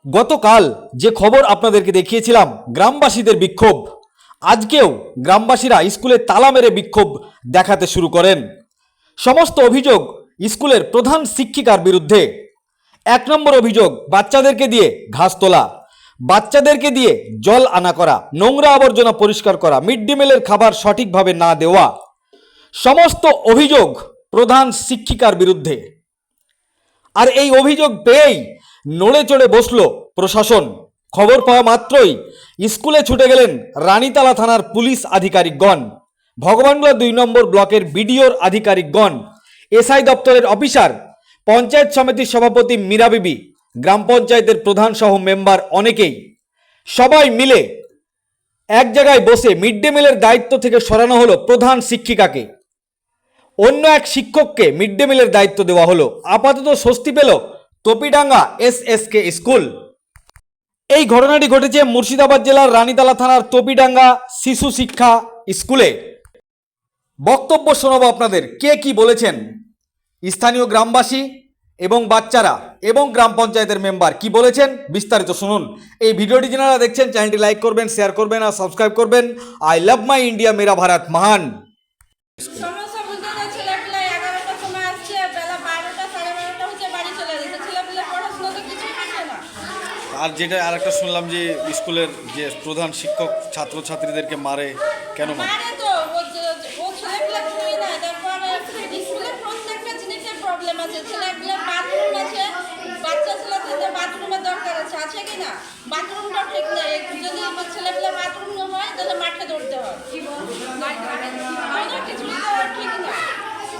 গতকাল যে খবর আপনাদেরকে দেখিয়েছিলাম গ্রামবাসীদের বিক্ষোভ, আজকেও গ্রামবাসীরা স্কুলে তালা মেরে বিক্ষোভ দেখাতে শুরু করেন। সমস্ত অভিযোগ স্কুলের প্রধান শিক্ষিকার বিরুদ্ধে। 1 নম্বর অভিযোগ, বাচ্চাদেরকে দিয়ে ঘাস তোলা, বাচ্চাদেরকে দিয়ে জল আনা করা, নোংরা আবর্জনা পরিষ্কার করা, মিড ডে মিলের খাবার সঠিকভাবে না দেওয়া, সমস্ত অভিযোগ প্রধান শিক্ষিকার বিরুদ্ধে। আর এই অভিযোগ পেয়েই নড়ে চড়ে বসল প্রশাসন। খবর পাওয়া মাত্রই স্কুলে ছুটে গেলেন রানীতলা থানার পুলিশ আধিকারিকগণ, ভগবানগোলা 2 নম্বর ব্লকের বিডিওর আধিকারিকগণ, এসআই দপ্তরের অফিসার, পঞ্চায়েত সমিতির সভাপতি মীরা বিবি, গ্রাম পঞ্চায়েতের প্রধান সহ মেম্বার অনেকেই, সবাই মিলে এক জায়গায় বসে মিড ডে মিলের দায়িত্ব থেকে সরানো হলো প্রধান শিক্ষিকাকে, অন্য এক শিক্ষককে মিড ডে মিলের দায়িত্ব দেওয়া হলো। আপাতত স্বস্তি পেল তপিডাঙ্গা এসএসকে স্কুল। এই ঘটনাটি ঘটেছে মুর্শিদাবাদ জেলার রানীতলা থানার তপিডাঙ্গা শিশু শিক্ষা স্কুলে। বক্তব্য শোনাবো আপনাদের, কে কি বলেছেন স্থানীয় গ্রামবাসী এবং বাচ্চারা এবং গ্রাম পঞ্চায়েতের মেম্বার কি বলেছেন, বিস্তারিত শুনুন। এই ভিডিওটি যারা দেখছেন চ্যানেলটি লাইক করবেন, শেয়ার করবেন আর সাবস্ক্রাইব করবেন। আই লাভ মাই ইন্ডিয়া, মেরা ভারত মহান। সমস্যা বলতে গেলে ছেলেপিলে 11টার সময় আসছে, বেলা 12টা 12:30 হচ্ছে, বাড়ি চলে যাচ্ছে। ছেলেপিলে পড়াশোনা তো কিছু করছে না। আর যেটা আরেকটা শুনলাম যে স্কুলের যে প্রধান শিক্ষক ছাত্রছাত্রীদেরকে মারে, কেন মারে? মারে তো ও ছেলেপিলে কিছুই না। তারপরে স্কুলে প্রত্যেকটা জিনিসের প্রবলেম আছে। ছেলেপিলে বাথরুম আছে, বাচ্চা ছেলেদের বাথরুমের দরকার আছে কি না? বাথরুমটা ঠিক নেই। যদি ছেলেপিলে বাথরুম হয় তাহলে মাঠে দৌড়তে হয়। কিছুই তো ঠিক না।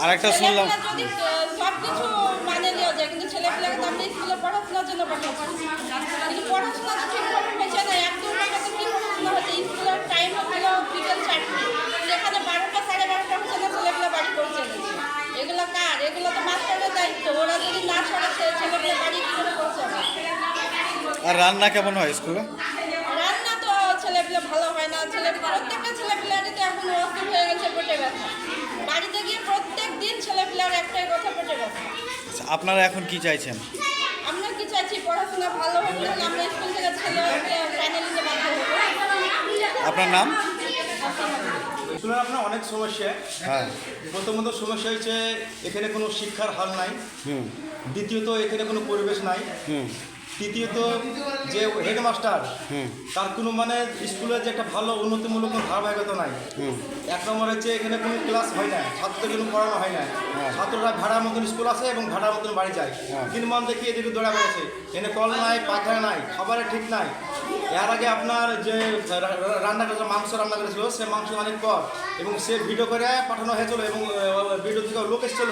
আরেকটা শুনলাম যদি সবকিছু মানে নেওয়া যায়, কিন্তু ছেলেপিলাকে তো আমরা স্কুলে পড়াশোনার জন্য পাঠাচ্ছি, কিন্তু পড়াশোনা তো ঠিকভাবে হয়েছে না। 1-2 টাকাতে কি পড়াশোনা হচ্ছে? স্কুলের টাইম হলো বিকেল 4টে, যেখানে 12টা 12:30 হচ্ছে না, ছেলেপিলা বাড়ি পৌঁছে গেছে। এগুলো কার? এগুলো তো মাস্টারের দায়িত্ব। ওরা যদি না সরাচ্ছে ছেলেপিলা বাড়ি কি করে পৌঁছাবে? আর রান্না কেমন হয় স্কুলে? রান্না তো ছেলেপিলা ভালো হয় না। প্রত্যেকটা ছেলেপিলারই তো এখন অস্থির হয়ে গেছে পেটে ব্যথা। বাড়িতে গিয়ে প্রত্যেক দিন ছেলেপিলার একটাই কথা, পেটে ব্যথা। আচ্ছা, আপনারা এখন কি চাইছেন? আমরা কি চাইছি? পড়াশোনা ভালো হোক, তাহলে আমরা স্কুল থেকে ছেলেকে ফাইনাল নিতে বাধ্য হবো। আপনার নাম? স্কুলের আপনার অনেক সমস্যা। হ্যাঁ। প্রথমত সমস্যা হচ্ছে এখানে কোনো শিক্ষার হাল নাই। দ্বিতীয়ত এখানে কোনো পরিবেশ নাই। তৃতীয়ত যে হেডমাস্টার তার কোনো মানে স্কুলের যে একটা ভালো উন্নতিমূলক কোনো ধারাবাহিকতা নাই। 1 নম্বর হচ্ছে এখানে কোনো ক্লাস হয় না, ছাত্রদের কোনো পড়ানো হয় না। ছাত্ররা ভাড়ার মতন স্কুল আসে এবং ভাড়ার মতন বাড়ি যায়। 3 মান দেখি এদিকে দৌড়া বেড়েছে। এখানে কল নাই, পায়খানা নাই, খাবারের ঠিক নাই। এর আগে আপনার যে রান্না করেছিল, মাংস রান্না করেছিল, সে মাংস অনেক পর এবং সে ভিডিও করে পাঠানো হয়েছিল এবং ভিডিও থেকে লোক এসেছিল,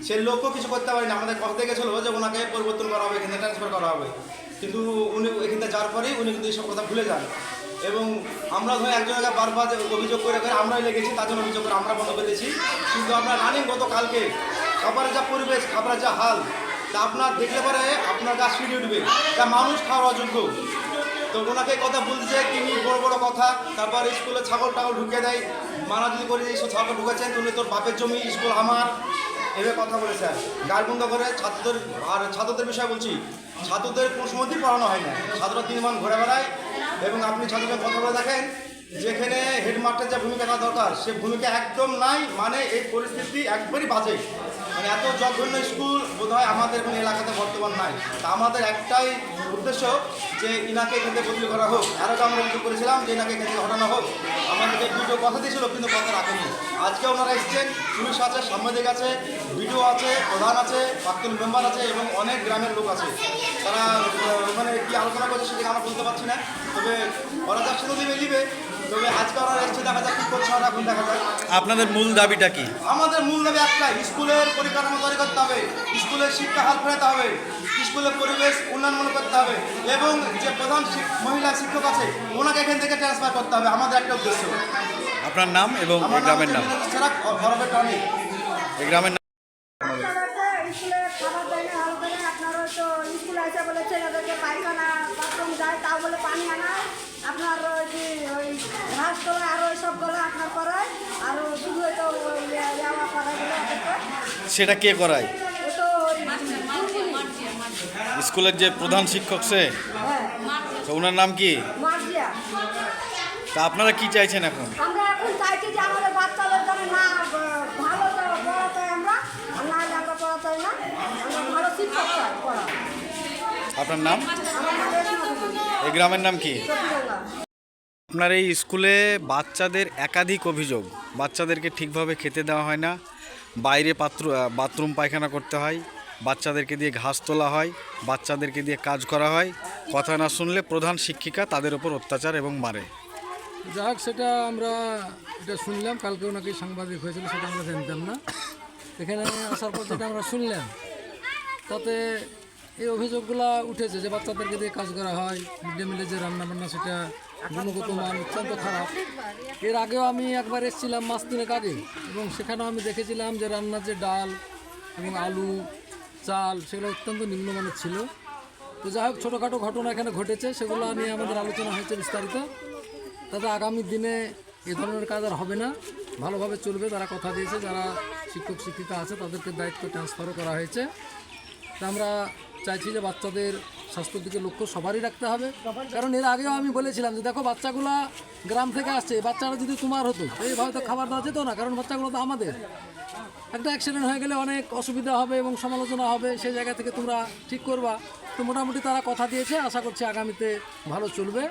সে লোকও কিছু করতে পারেনি। আমাদের কথা গেছিলো যে ওনাকে পরিবর্তন করা হবে, এখানে ট্রান্সফার করা হবে, কিন্তু উনি এখানে যাওয়ার পরেই উনি কিন্তু এইসব কথা ভুলে যান। এবং আমরা ধরে একজনকে বারবার অভিযোগ করে আমরাই লেগেছি, তার জন্য অভিযোগ করে আমরা বন্ধ করে দিয়েছি। কিন্তু আপনার রানিং গতকালকে খাবারের যা পরিবেশ, খাবারের যা হাল, তা আপনার দেখলে পরে আপনার গা শিড়ে উঠবে, তা মানুষ খাওয়ার অযোগ্য। তো ওনাকে কথা বলছে তিনি বড় বড় কথা, তারপর স্কুলে ছাগল টাগল ঢুকে দেয়, মানা যদি করে এইসব ছাগল ঢুকেছেন তুমি তোর বাপের জমি, স্কুল আমার, এভাবে কথা বলেছে। গালবন্ধ করে ছাত্রদের। আর ছাত্রদের বিষয়ে বলছি, ছাত্রদের কোনো সময়তেই পড়ানো হয় না। ছাত্ররা 3 মান ঘুরে বেড়ায় এবং আপনি ছাত্রদের কথা বলে দেখেন যেখানে হেডমাস্টার যা ভূমিকা থাকা দরকার সে ভূমিকা একদম নাই। মানে এই পরিস্থিতি একবারই বাজে। মানে এত জঘন্য স্কুল বোধহয় আমাদের কোনো এলাকাতে বর্তমান নাই। তা আমাদের একটাই উদ্দেশ্য যে ইনাকে এখান থেকে বদলি করা হোক। আরও আমরা অভিযোগ করেছিলাম যে ইনাকে এখান থেকে হটানো হোক। আমাদেরকে ভিডিও কথা দিয়েছিল কিন্তু কথা রাখেনি। আজকে ওনারা এসছেন, পুলিশ আছে, সাংবাদিক আছে, ভিডিও আছে, প্রধান আছে, প্রাক্তন মেম্বার আছে এবং অনেক গ্রামের লোক আছে। তারা মানে কি আলোচনা করছে সেটা আমরা বলতে পারছি না, তবে ওরা যার সাথে দিবে দিবে। তবে আজকে ওরা এসছে, দেখা যাক কী করছে ওরা, এখন দেখা যাক। আপনাদের মূল দাবিটা কি? আমাদের মূল দাবি একটাই, স্কুলের পরিকাঠামো তৈরি করতে হবে, স্কুলের শিক্ষা হাল ফেরাতে হবে, স্কুলের পরিবেশ উন্নয়নমূলক করতে হবে এবং যে প্রধান মহিলা শিক্ষক আছে ওনাকে এখান থেকে ট্রান্সফার করতে হবে। আমাদের একটা উদ্দেশ্য। আপনার নাম এবং এই গ্রামের নাম? এই গ্রামের নাম? স্কুলে খাবার দেয় না ভালো করে। আপনার হয়তো স্কুলে আসে বলে ছেলেদেরকে পায়খানা বাথরুম যায়, তাও বলে পানি আনা, আপনার যে ওই ঘাস তোলা আর ওই সবগুলো আপনার করায়, আরও শুধু হয়তো যাওয়া করায় বলে সেটা কে করায়? তো স্কুলের যে প্রধান শিক্ষক সে হ্যাঁ তো ওনার নাম কি? মার্জিয়া। তা আপনারা কি চাইছেন এখন? আমরা এখন চাইছি যে আমাদের বাচ্চাদের যেন না ভালো পড়াতে আমরা, আর না হলে আমরা পড়াতে না, আমরা ভালো শিক্ষক চাই পড়া। আপনার নাম? আমার নাম রেশমা বিবি, এই গ্রামের নাম কি? চট্টগ্রাম। আপনার এই স্কুলে বাচ্চাদের একাধিক অভিযোগ, বাচ্চাদেরকে ঠিকভাবে খেতে দেওয়া হয় না, বাইরে বাথরুম পায়খানা করতে হয়, বাচ্চাদেরকে দিয়ে ঘাস তোলা হয়, বাচ্চাদেরকে দিয়ে কাজ করা হয়, কথা না শুনলে প্রধান শিক্ষিকা তাদের উপর অত্যাচার এবং মারে। যাক, সেটা আমরা এটা শুনলাম, কালকেও নাকি সাংবাদিক হয়েছিল, সেটা আমরা জানতাম না। এখানে আসার পর যেটা আমরা শুনলাম তাতে এই অভিযোগগুলো উঠেছে যে বাচ্চাদেরকে দিয়ে কাজ করা হয়, মিড ডে মিলে যে রান্নাবান্না সেটা গুণগত মান অত্যন্ত খারাপ। এর আগেও আমি একবার এসেছিলাম মাস তিনেক আগে, এবং সেখানেও আমি দেখেছিলাম যে রান্নার যে ডাল এবং আলু চাল সেগুলো অত্যন্ত নিম্নমানের ছিল। তো যাই হোক, ছোটোখাটো ঘটনা এখানে ঘটেছে, সেগুলো নিয়ে আমাদের আলোচনা হয়েছে বিস্তারিত। তাতে আগামী দিনে এ ধরনের কাজ আর হবে না, ভালোভাবে চলবে। তারা কথা দিয়েছে, যারা শিক্ষক শিক্ষিকা আছে তাদেরকে দায়িত্ব ট্রান্সফারও করা হয়েছে। তা আমরা চাইছি যে বাচ্চাদের স্বাস্থ্যের দিকে লক্ষ্য সবারই রাখতে হবে, কারণ এর আগেও আমি বলেছিলাম যে দেখো, বাচ্চাগুলা গ্রাম থেকে আসছে, বাচ্চারা যদি তোমার হতো এইভাবে তো খাবার দেওয়া যেত না, কারণ বাচ্চাগুলো তো আমাদের। একটা অ্যাক্সিডেন্ট হয়ে গেলে অনেক অসুবিধা হবে এবং সমালোচনা হবে, সেই জায়গা থেকে তোমরা ঠিক করবা। তো মোটামুটি তারা কথা দিয়েছে, আশা করছি আগামীতে ভালো চলবে,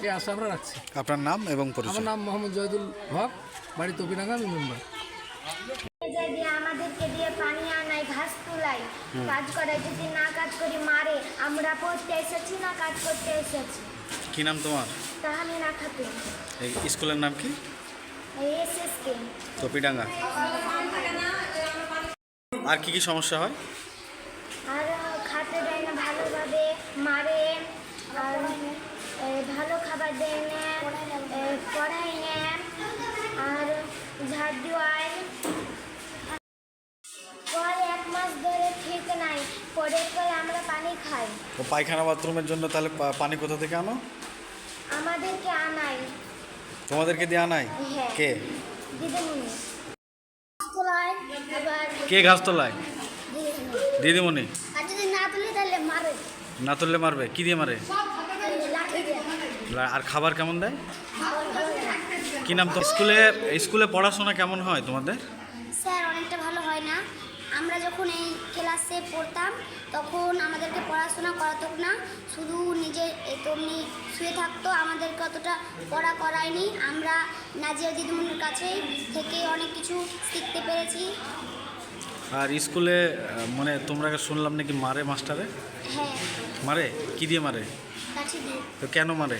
এই আশা আমরা রাখছি। আপনার নাম এবং আমার পরিচয়? নাম মোহাম্মদ জয়দুল হক, বাড়ি তপিডাঙ্গা, আমি মেম্বার। দিয়ে আমাদেরকে দিয়ে পানি আনাই, ঘাস তুলাই, কাজ করাই, যদি না কাজ করি মারে। আমরা পড়তে এসেছি না কাজ করতে এসেছি। কি নাম তোমার? তাহলে না খাতুন, এই স্কুলের নাম কি? এসএসকে। তপিডাঙ্গা। আর কি কি সমস্যা হয়? আর খাতে দেয় না ভালোভাবে, মারে, আর ভালো খাবার দেয় না, পড়াই না, আর ঝাড় দেওয়ায়। কল 1 মাস ধরে ঠিক নাই, পরের কল আমরা পানি খাই। তো পায়খানা বাথরুমের জন্য তাহলে পানি কোথা থেকে আনো? আমাদেরকে আনাই। তোমাদেরকে দিয়ে আনায়? হ্যাঁ। কে? দিদিমণি তোলায়, এবার কে ঘাস তোলায়? দিদিমণি। দিদিমণি। আর যদি না তুলি তাহলে মারে, না তুললে মারবে? কি দিয়ে মারে? লাঠি দিয়ে। আর খাবার কেমন দেয়? খাবার ভালো না। কি নাম তো? স্কুলে পড়াশোনা কেমন হয় তোমাদের? স্যার অনেকটা ভালো হয় না। আমরা যখন এই ক্লাসে পড়তাম তখন আমাদেরকে পড়াশোনা করাতো না, শুধু নিজে তেমনি শুয়ে থাকতো, আমাদেরকে অতটা পড়া করায়নি। আমরা নাজিয়া দিদিমণির কাছে থেকে অনেক কিছু শিখতে পেরেছি। আর স্কুলে মানে তোমরা শুনলাম নাকি মারে মাস্টারে? হ্যাঁ, মারে? কি দিয়ে মারে? কাছে দিয়ে। তো কেন মারে?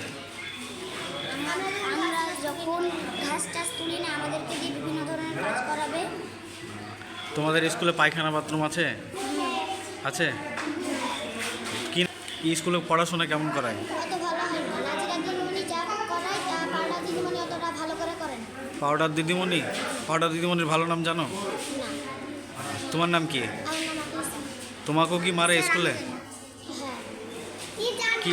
আমরা যখন ঘাস টাস তুলি না, আমাদেরকে দিয়ে বিভিন্ন ধরনের কাজ করাবে। তোমাদের স্কুলে পায়খানা বাথরুম আছে? আছে? কি স্কুলে পড়াশোনা কেমন করায়? অত ভালো হয় না। নাজিরা দিদিমণি যা করায় তা পাড়া দিদিমণি অতটা ভালো করে করেন পাউডার দিদিমণি? পাউডার দিদিমণির ভালো নাম জানো? না। তোমার নাম কি? আমার নাম আকলিসা। তোমাকেও কি মারে স্কুলে? হ্যাঁ। কি